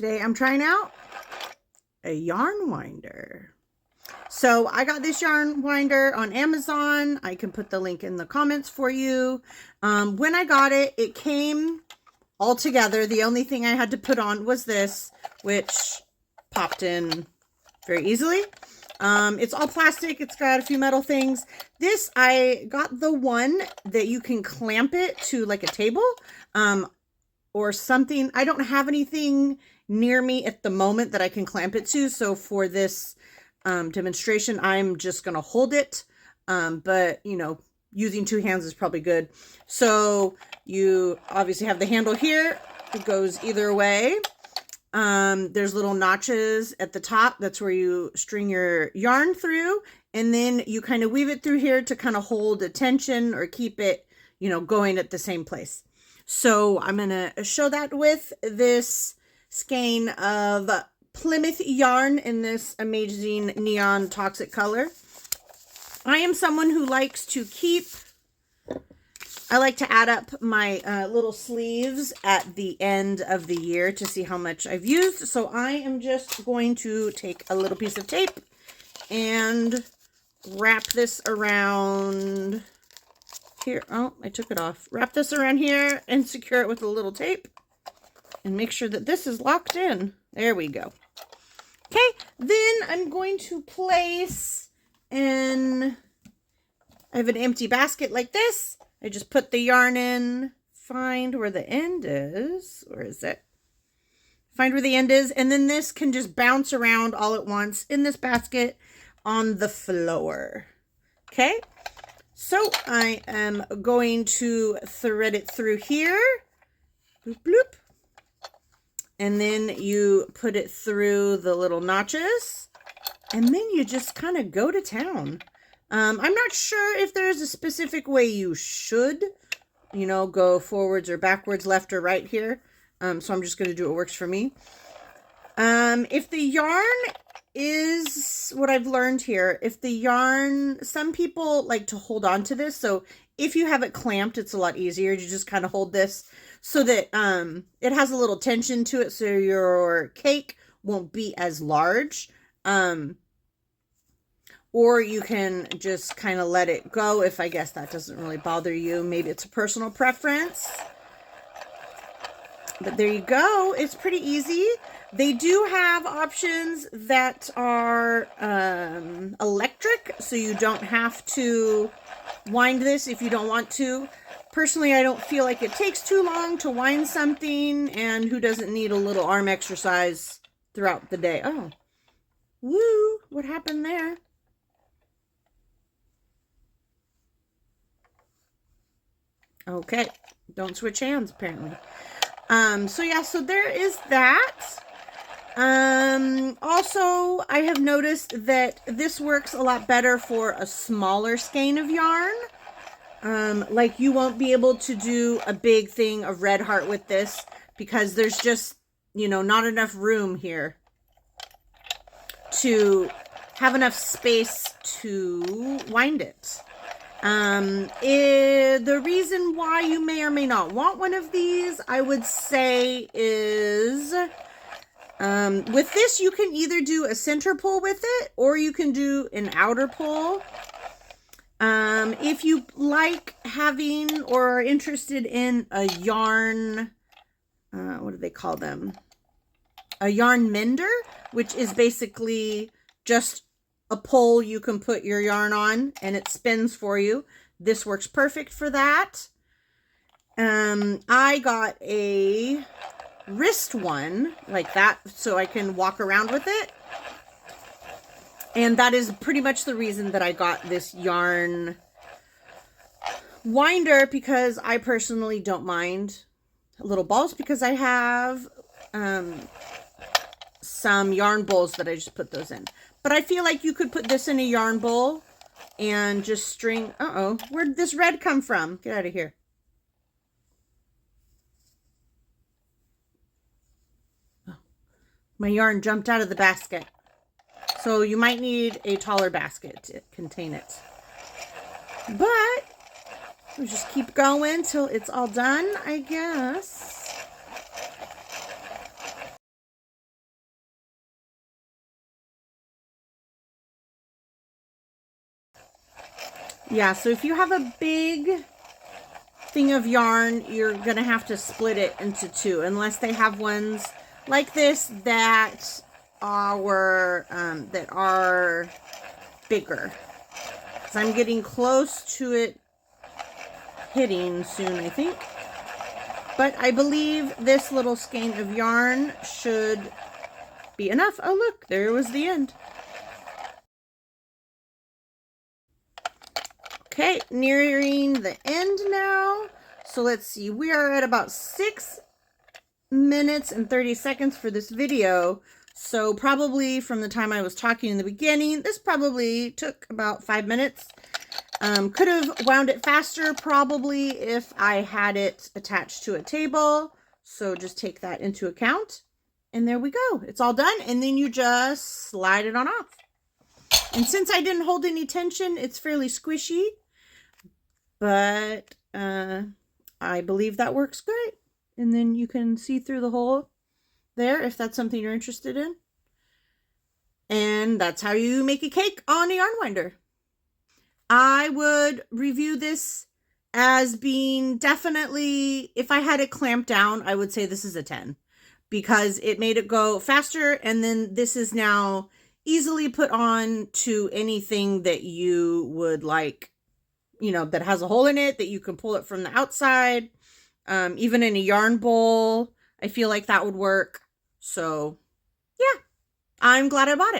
Today I'm trying out a yarn winder. So I got this yarn winder on Amazon. I can put the link in the comments for you. When I got it, it came all together. The only thing I had to put on was this, which popped in very easily. It's all plastic. It's got a few metal things. This, I got the one that you can clamp it to like a table or something. I don't have anything near me at the moment that I can clamp it to. So for this demonstration, I'm just going to hold it. But, you know, using two hands is probably good. So you obviously have the handle here. It goes either way. There's little notches at the top. That's where you string your yarn through. And then you kind of weave it through here to kind of hold attention or keep it, you know, going at the same place. So I'm going to show that with this skein of Plymouth yarn in this amazing neon toxic color. I am someone who likes to I like to add up my little sleeves at the end of the year to see how much I've used. So I am just going to take a little piece of tape and wrap this around here. Oh, I took it off. Wrap this around here and secure it with a little tape and make sure that this is locked in. There we go. Okay, then I'm going to place I have an empty basket like this. I just put the yarn in, find where the end is. Where is it? Find where the end is. And then this can just bounce around all at once in this basket on the floor. Okay. So I am going to thread it through here. Bloop, bloop. And then you put it through the little notches. And then you just kind of go to town. I'm not sure if there's a specific way you should, you know, go forwards or backwards, left or right here. So I'm just going to do what works for me. If the yarn is what I've learned here, if the yarn, some people like to hold on to this. So if you have it clamped, it's a lot easier. You just kind of hold this so that it has a little tension to it. So your cake won't be as large. Or you can just kind of let it go if I guess that doesn't really bother you. Maybe it's a personal preference. But there you go. It's pretty easy. They do have options that are electric, so you don't have to wind this if you don't want to. Personally, I don't feel like it takes too long to wind something, and who doesn't need a little arm exercise throughout the day? Oh, woo, what happened there? Okay, don't switch hands apparently. So yeah, so there is that. Also, I have noticed that this works a lot better for a smaller skein of yarn. Like you won't be able to do a big thing of red heart with this because there's just, you know, not enough room here to have enough space to wind it. The reason why you may or may not want one of these, I would say, is with this you can either do a center pull with it or you can do an outer pull. If you like having or are interested in a yarn, what do they call them? A yarn mender, which is basically just a pole you can put your yarn on and it spins for you. This works perfect for that. I got a wrist one like that so I can walk around with it. And that is pretty much the reason that I got this yarn winder, because I personally don't mind little balls because I have some yarn bowls that I just put those in. But I feel like you could put this in a yarn bowl and just string. Uh-oh, where'd this red come from? Get out of here. Oh, my yarn jumped out of the basket. So you might need a taller basket to contain it. But we'll just keep going till it's all done, I guess. Yeah, so if you have a big thing of yarn, you're gonna have to split it into two, unless they have ones like this that are bigger. Because I'm getting close to it hitting soon, I think. But I believe this little skein of yarn should be enough. Oh, look, there was the end. Okay, nearing the end now. So let's see, we are at about 6 minutes and 30 seconds for this video. So probably from the time I was talking in the beginning, this probably took about 5 minutes. Could have wound it faster probably if I had it attached to a table. So just take that into account. And there we go. It's all done. And then you just slide it on off. And since I didn't hold any tension, it's fairly squishy. But I believe that works great. And then you can see through the hole there if that's something you're interested in. And that's how you make a cake on a yarn winder. I would review this as being definitely, if I had it clamped down, I would say this is a 10. Because it made it go faster, and then this is now easily put on to anything that you would like, you know, that has a hole in it, that you can pull it from the outside. Even in a yarn bowl, I feel like that would work. So, yeah, I'm glad I bought it.